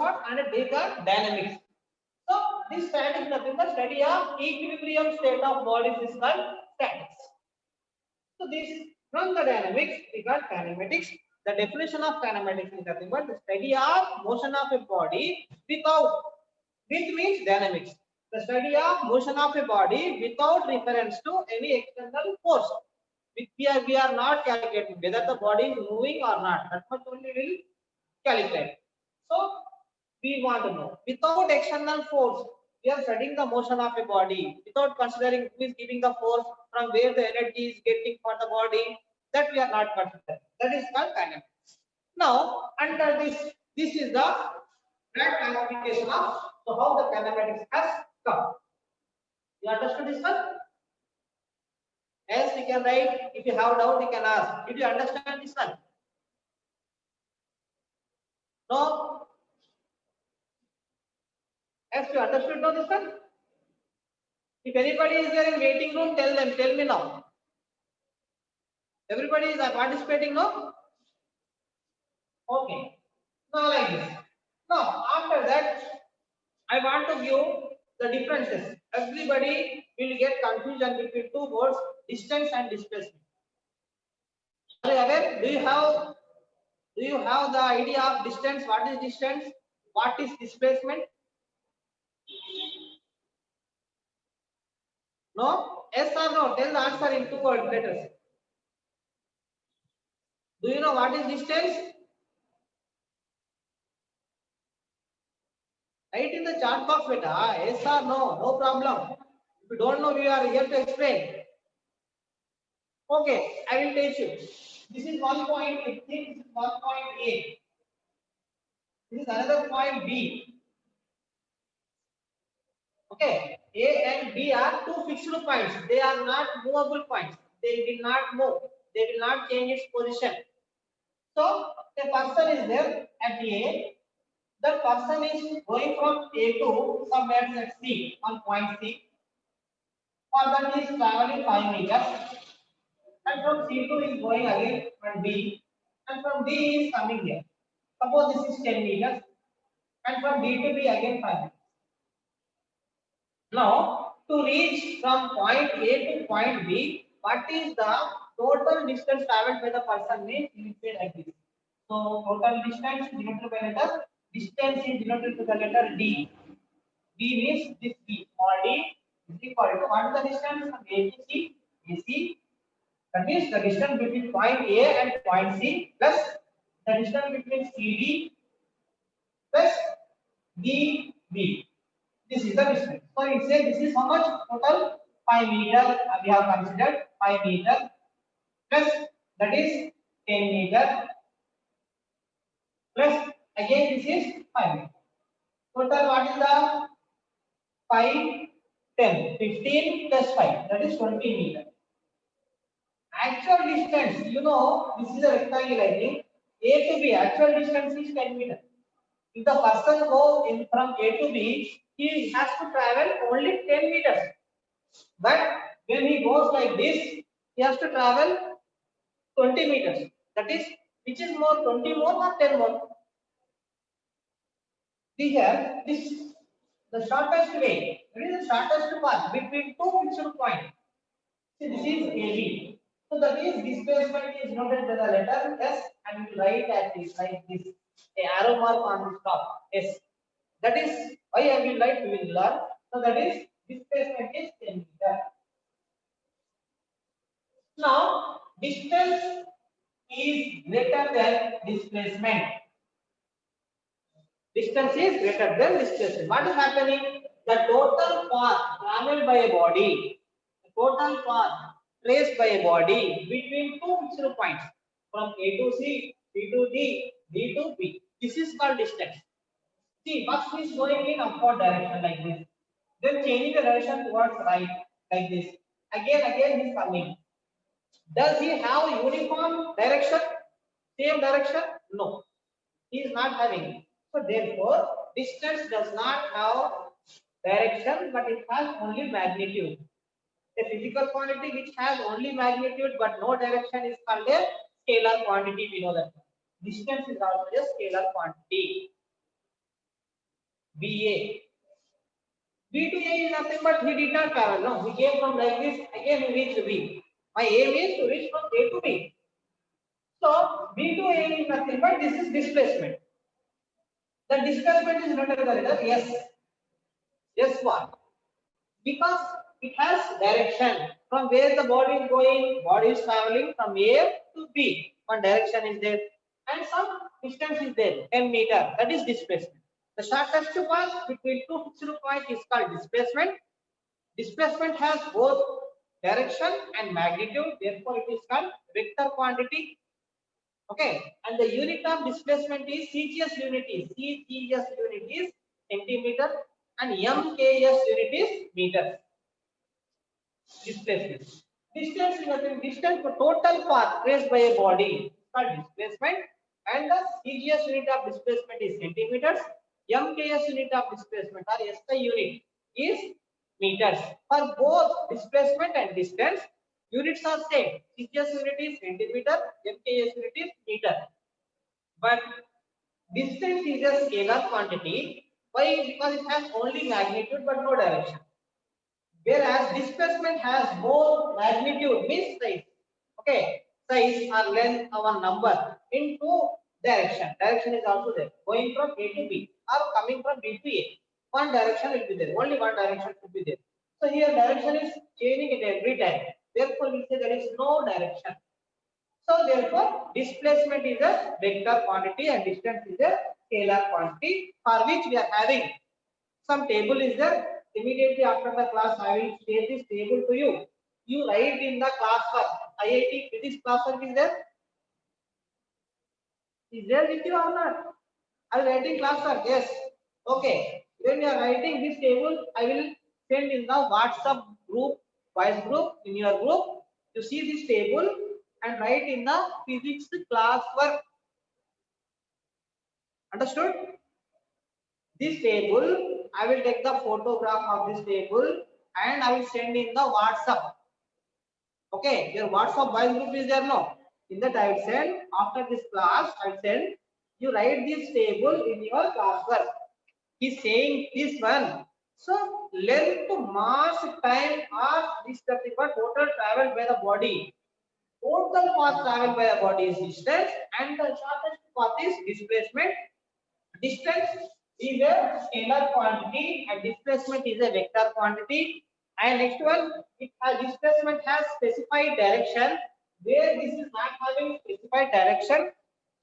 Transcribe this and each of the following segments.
what? And take the dynamics. So this static is nothing but study of equilibrium state of bodies is called statics. So this from the dynamics we got kinematics. The definition of kinematics is nothing but the study of motion of a body without, with means dynamics. The study of motion of a body without reference to any external force. We are not calculating whether the body is moving or not. That much only will calculate. So we want to know without external force. We are studying the motion of a body without considering who is giving the force, from where the energy is getting for the body. That we are not considering. That is called kinematics. Now, under this is the right classification of so how the kinematics has come. You understood this one? Else we can write. If you have doubt, you can ask. Did you understand this one? No. Else you understood now this one? If anybody is there in waiting room, tell them. Tell me now. Everybody is participating now. Okay. Now like this. Now after that, I want to give the differences. Everybody will get confusion between two words, distance and displacement. Are you aware? Do you have the idea of distance? What is distance? What is displacement? No? Yes or no? Tell the answer in 2 word letters. Do you know what is distance? Write in the chat box, beta. Yes or no? No problem. If you don't know, we are here to explain. Okay, I will teach you. This is one point. This is one point A. This is another point B. Okay, A and B are two fixed points. They are not movable points. They will not move. They will not change its position. So a person is there at A. The person is going from A to somewhere at C, on point C. For that he is traveling 5 meters. And from C2 is going again from D. And from D is coming here. Suppose this is 10 meters. And from D to B again 5 meters. Now, to reach from point A to point B, what is the total distance traveled by the person means you will say like this. So, total distance denoted by letter, distance is denoted to the letter D. D means this D, small d is equal to what is the distance from A to C? AC. That means the distance between point A and point C plus the distance between CD plus DB. This is the distance. So it says this is how much total 5 meter. We have considered 5 meter plus that is 10 meter plus again this is 5 meter. Total what is the 5, 10, 15 plus 5 that is 20 meter. Actual distance, you know, this is a rectangle I think. A to B, actual distance is 10 meter. If the person go in from A to B, he has to travel only 10 meters. But when he goes like this, he has to travel 20 meters. That is, which is more, 20 more or 10 more? Here, this the shortest way. What is the shortest path between two fixed points? See, this is AB. So that is displacement is noted by the letter S and we write at this like this. A arrow mark on the top S. That is why I will write, we will learn. So that is displacement is 10 meter. Now distance is greater than displacement. Distance is greater than displacement. What is happening? The total path traveled by a body, the total path traced by a body between two fixed points from A to C, C to D, D to B. This is called distance. See, first is going in upward direction like this. Then changing the direction towards right like this. Again he is coming. Does he have uniform direction? Same direction? No. He is not having. So therefore, distance does not have direction, but it has only magnitude. A physical quantity which has only magnitude but no direction is called a scalar quantity. We know that. Distance is also a scalar quantity. BA. B to A is nothing but he did not travel. No, he came from like this. Again, he reached B. My aim is to reach from A to B. So B to A is nothing but this is displacement. The displacement is noted as S. S1. Because it has direction from where the body is going. Body is traveling from A to B. One direction is there, and some distance is there, 10 meter. That is displacement. The shortest path between two fixed points is called displacement. Displacement has both direction and magnitude, therefore it is called vector quantity. Okay, and the unit of displacement is CGS unit is centimeter and MKS unit is meter. Displacement. Distance is nothing. Distance for total path traced by a body is called displacement, and the CGS unit of displacement is centimeters. MKS unit of displacement or SI unit is meters. For both displacement and distance, units are same. CGS unit is centimeter, MKS unit is meter. But distance is a scalar quantity. Why? Because it has only magnitude but no direction. Whereas displacement has both magnitude, means size. Okay, size or length or one number into direction. Direction is also there. Going from A to B or coming from B to A. One direction will be there. Only one direction will be there. So here direction is changing at every time. Therefore, we say there is no direction. So therefore, displacement is a vector quantity and distance is a scalar quantity, for which we are having some table is there. Immediately after the class, I will share this table to you. You write in the classwork. IIT physics classwork is there? Is there with you or not? Are you writing classwork? Yes. Okay. When you are writing this table, I will send in the WhatsApp group, voice group, in your group. You see this table and write in the physics classwork. Understood? This table, I will take the photograph of this table and I will send in the WhatsApp. Okay, your WhatsApp voice group is there no? In that I will send after this class. I will send you write this table in your classwork. He's saying this one. So length, mass, time are this nothing but total traveled by the body. Total path traveled by the body is distance, and the shortest path is displacement. Distance is a scalar quantity and displacement is a vector quantity. And next one, it has displacement has specified direction, where this is not having specified direction.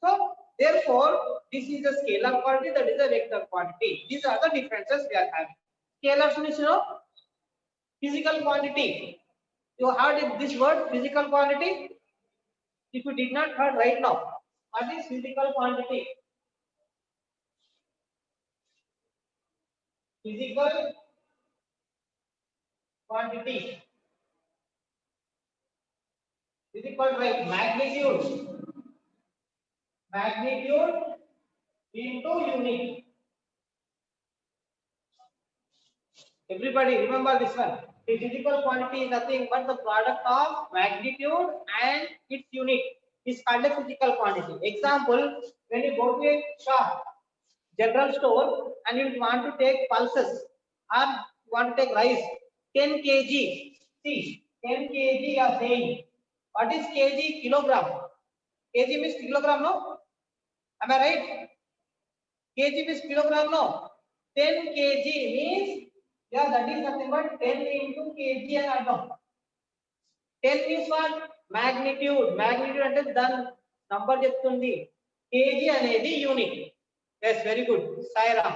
So therefore, this is a scalar quantity, that is a vector quantity. These are the differences we are having. Scalars means physical quantity. You heard this word physical quantity? If you did not heard right now, what is physical quantity? Physical quantity is equal to like magnitude into unit. Everybody remember this one. The physical quantity is nothing but the product of magnitude and its unit is called a physical quantity. Example, when you go to a shop, general store, and you want to take pulses or you want to take rice, 10 kg. See, 10 kg you are saying. What is kg? Kilogram. Kg means kilogram, no? Am I right? Kg means kilogram, no? 10 kg means, yeah, that is nothing but 10 into kg and atom. 10 means what? Magnitude. Magnitude అంటే దాని number చెప్తుంది. kg అనేది unit. yes, very good. Sairam.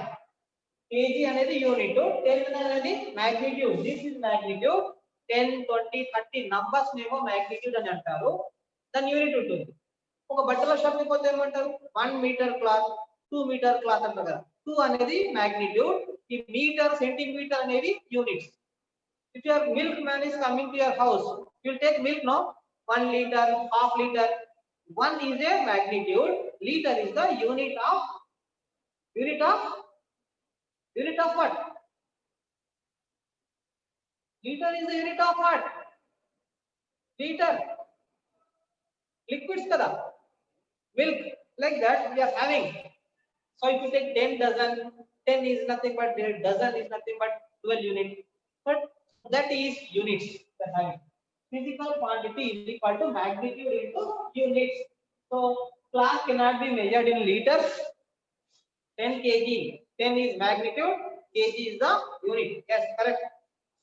kg అనేది unit, 10 అనేది magnitude. This is magnitude. 10, 20, 30 numbers నేమో magnitude అని అంటారు. దాని యూనిట్ ఉంటుంది. ఒక బట్టల షాప్ కి పోతే ఏమంటారు? 1 మీటర్ క్లాత్, 2 మీటర్ క్లాత్ అంటారు కదా. 2 అనేది magnitude, ఈ మీటర్ సెంటీమీటర్ అనేది units. If your milkman is coming to your house, you will take milk, no? 1 liter, half liter. 1 is a magnitude, liter is the unit of what? Liter is the unit of what? Liter. Liquids kada. Milk, like that we are having. So if you take 10 dozen, 10 is nothing but there, dozen is nothing but 12 units. But that is units. Physical quantity is equal to magnitude into units. So class cannot be measured in liters. 10 kg. 10 is magnitude, kg is the unit. Yes, correct.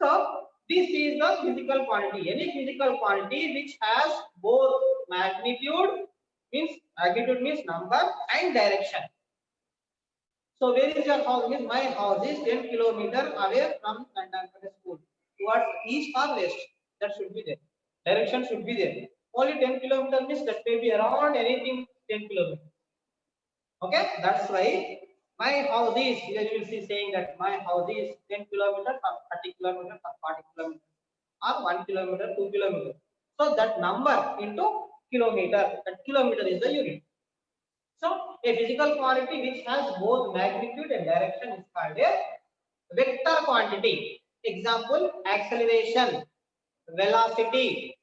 So this is the physical quantity. Any physical quantity which has both magnitude means number and direction. So where is your house? Means my house is 10 kilometer away from Kandankara school. Towards east or west. That should be there. Direction should be there. Only 10 kilometer means that may be around anything 10 kilometers. Okay, that's why my house is, here you will see saying that my house is 10 kilometers or 30 kilometers or 40 kilometers or 1 kilometer, 2 kilometers. So that number into kilometer, that kilometer is the unit. So a physical quantity which has both magnitude and direction is called a vector quantity. Example, acceleration, velocity.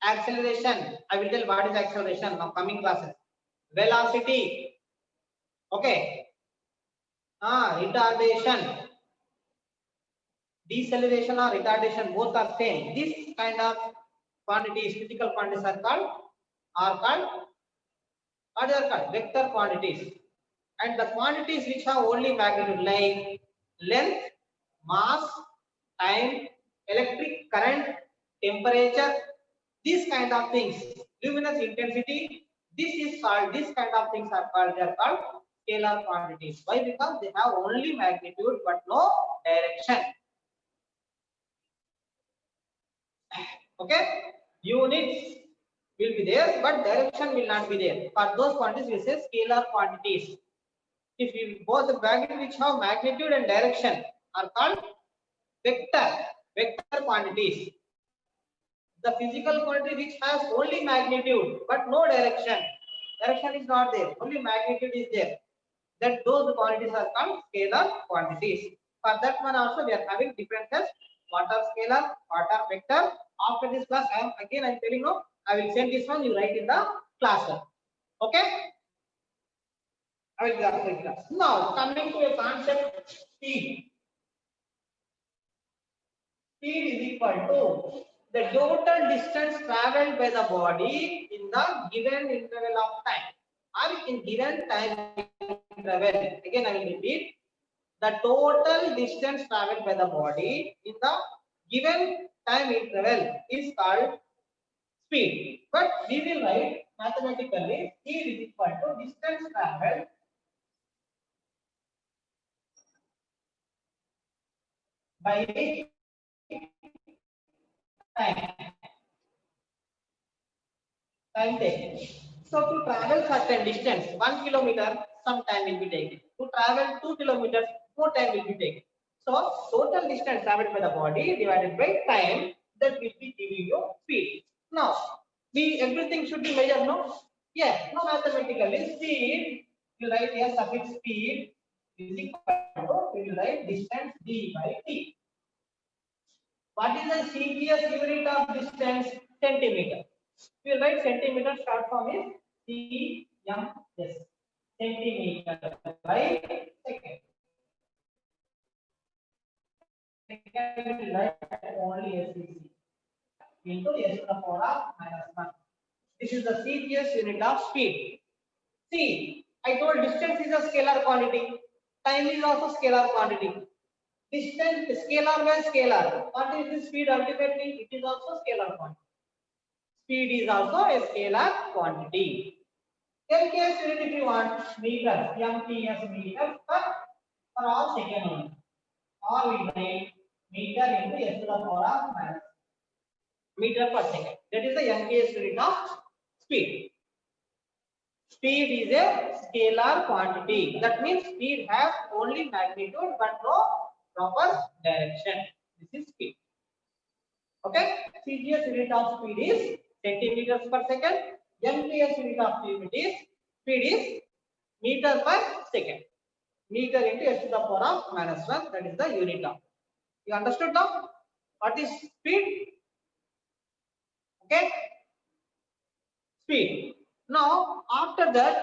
Acceleration, I will tell what is acceleration now coming classes. Velocity, okay. Retardation, deceleration or retardation, both are same. This kind of quantities, physical quantities are called what are called vector quantities. And the quantities which have only magnitude like length, mass, time, electric current, temperature, these kind of things, luminous intensity, this kind of things are called, they are called scalar quantities. Why? Because they have only magnitude but no direction. Okay, units will be there but direction will not be there. For those quantities we say scalar quantities. If we both the magnitude which have magnitude and direction are called vector quantities. The physical quantity which has only magnitude but no direction, direction is not there, only magnitude is there, that those quantities are called scalar quantities. For that one also we are having differences, what are scalar, what are vector. After this class I am telling you, I will send this one, you write in the classroom. Okay, I will graph the class. Now coming to a concept, speed. Speed is equal to the total distance traveled by the body in the given interval of time or in given time interval. Again I will repeat, the total distance traveled by the body in the given time interval is called speed. But we will write mathematically, speed is equal to distance traveled by time taken. So to travel certain distance, 1 kilometer, some time will be taken. To travel 2 kilometers, more time will be taken. So total distance traveled by the body divided by time, that will be giving you speed. Now, everything should be measured, no? Yeah, no, mathematically speed, you write here suffix speed is equal to, you write distance d by t. What is the CPS unit of distance? Centimeter. We will write centimeter, short form is CMS. Centimeter by second. Second will write only SCC into S to the power of -1. This is the CPS unit of speed. See, I told distance is a scalar quantity. Time is also scalar quantity. Distance scalar by scalar. What is the speed ultimately? It is also scalar quantity. Speed is also a scalar quantity. LKS unit if you want, meters, MPS meters per all second only. Or we write meter into S to the power of minus meter per second. That is the MPS unit of speed. Speed is a scalar quantity. That means speed has only magnitude but no proper direction. This is speed. Okay, CGS unit of speed is centimeters per second. MPS unit of speed is meter per second. Meter into S to the power of -1. That is the unit of. You understood now? What is speed? Okay, speed. Now after that,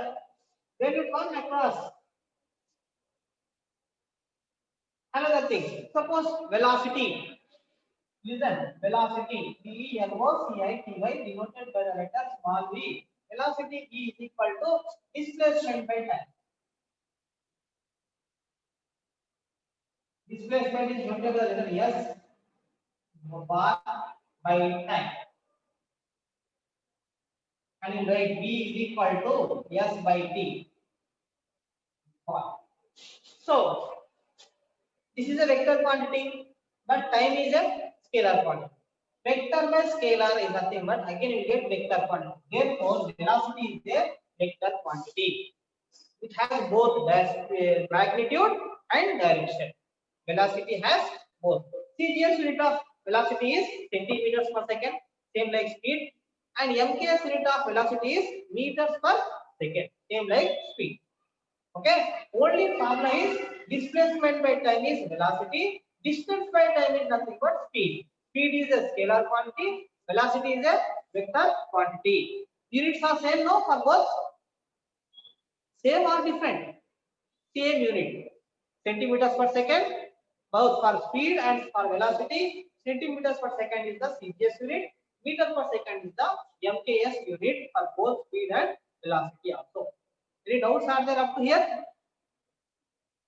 when you come across Another thing, suppose velocity. Listen, velocity VELOCITY denoted by the letter small v. Velocity E is equal to displacement by time. Displacement is denoted by the letter S bar by time. And you write V is equal to S by T. So this is a vector quantity, but time is a scalar quantity. Vector by scalar is nothing but again you get vector quantity. Therefore, velocity is a vector quantity. It has both magnitude and direction. Velocity has both. See, here unit of velocity is centimeters per second, same like speed, and MKS unit of velocity is meters per second, same like speed. Okay, only formula is displacement by time is velocity, distance by time is nothing but speed. Speed is a scalar quantity, velocity is a vector quantity. Units are same, no, for both? Same or different? Same unit. Centimeters per second, both for speed and for velocity. Centimeters per second is the CGS unit. Meter per second is the MKS unit for both speed and velocity also. Any doubts are there up to here?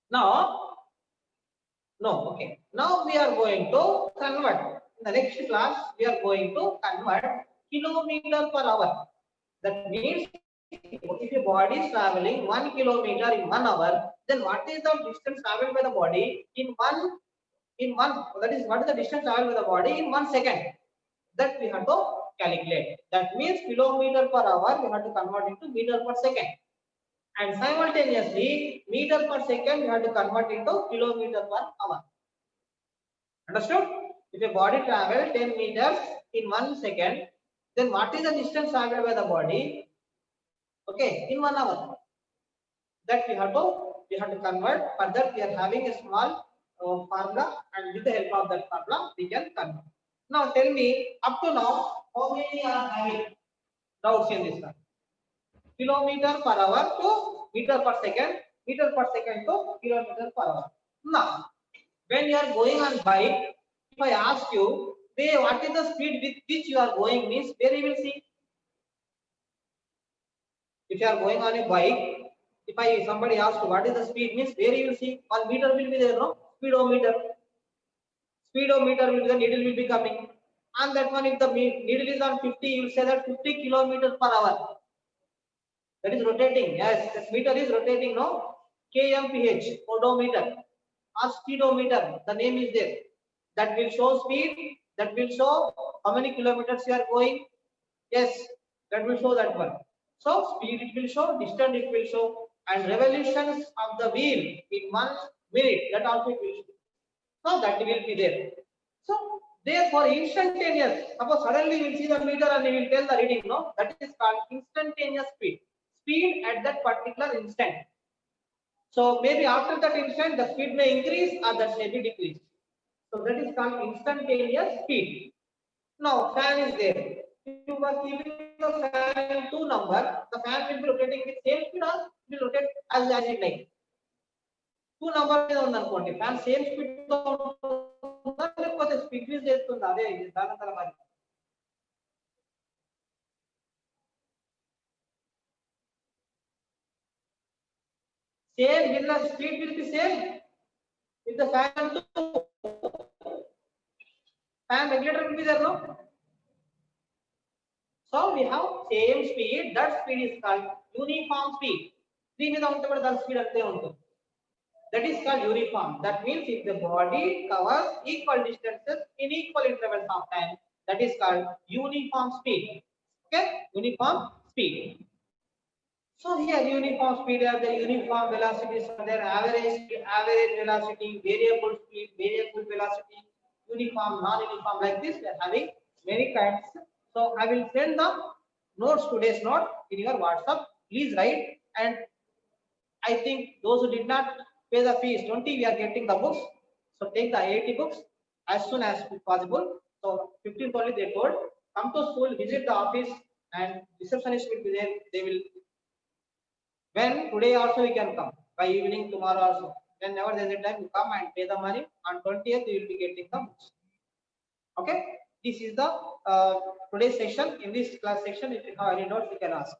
Now, no, okay. Now we are going to convert. In the next class, we are going to convert kilometer per hour. That means if a body is traveling 1 kilometer in 1 hour, then what is the distance traveled by the body in one that is what is the distance traveled by the body in 1 second? That we have to calculate. That means kilometer per hour we have to convert into meter per second. And simultaneously meter per second we have to convert into kilometer per hour. Understood? If a body travel 10 meters in 1 second, then what is the distance traveled by the body? Okay, in 1 hour. That we have to convert. For that we are having a small formula, and with the help of that formula we can convert. Now tell me, up to now, how many are having doubts in this one? Kilometer per hour to meter per second to kilometer per hour. Now, when you are going on bike, if I ask you, what is the speed with which you are going, means where you will see. If you are going on a bike, if somebody asks what is the speed, means where you will see, one meter will be there, no? Speedometer will be, the needle will be coming. And that one, if the needle is on 50, you will say that 50 kilometers per hour. That is rotating. Yes, this meter is rotating, no? kmph, odometer or speedometer, the name is there. That will show speed, that will show how many kilometers you are going. Yes, that will show that one. So speed it will show, distance it will show, and revolutions of the wheel in 1 minute, that also it will show. So that will be there. So therefore instantaneous, suppose suddenly you will see the meter and you will tell the reading, no? That is called instantaneous speed. Speed at that particular instant. So maybe after that instant the speed may increase or that may be decreased. So that is called instantaneous speed. Now fan is there. If you are keeping the fan in 2 number, the fan will be rotating with same speed or will rotate as it like. 2 number ఉంది అనుకోండి, fan same speed తో ఉంటుందా లేకపోతే decrease చేస్తుందా? అదే దాని తర్వాత మరి same will the speed will be same if the fan regulator will be there, no? So we have same speed, that speed is called uniform speed. దీని మీద ఉంటే కూడా దాని స్పీడ్ అంతే ఉంటుంది. That is called uniform. That means if the body covers equal distances in equal intervals of time, that is called uniform speed. Okay, uniform speed. So here uniform speed are the uniform velocities are there, average speed, average velocity, variable speed, variable velocity, uniform, non-uniform, like this we are having many kinds. So I will send the notes, today's note in your WhatsApp. Please write, and I think those who did not pay the fees 20, we are getting the books. So take the 80 books as soon as possible. So 15th only they told, come to school, visit the office, and receptionist will be there. They will, when today also we can come by evening, tomorrow also. Whenever there is a time, you come and pay the money. On 20th, you will be getting the books. Okay. This is the today's session. In this class section, if you have any doubts, you can ask.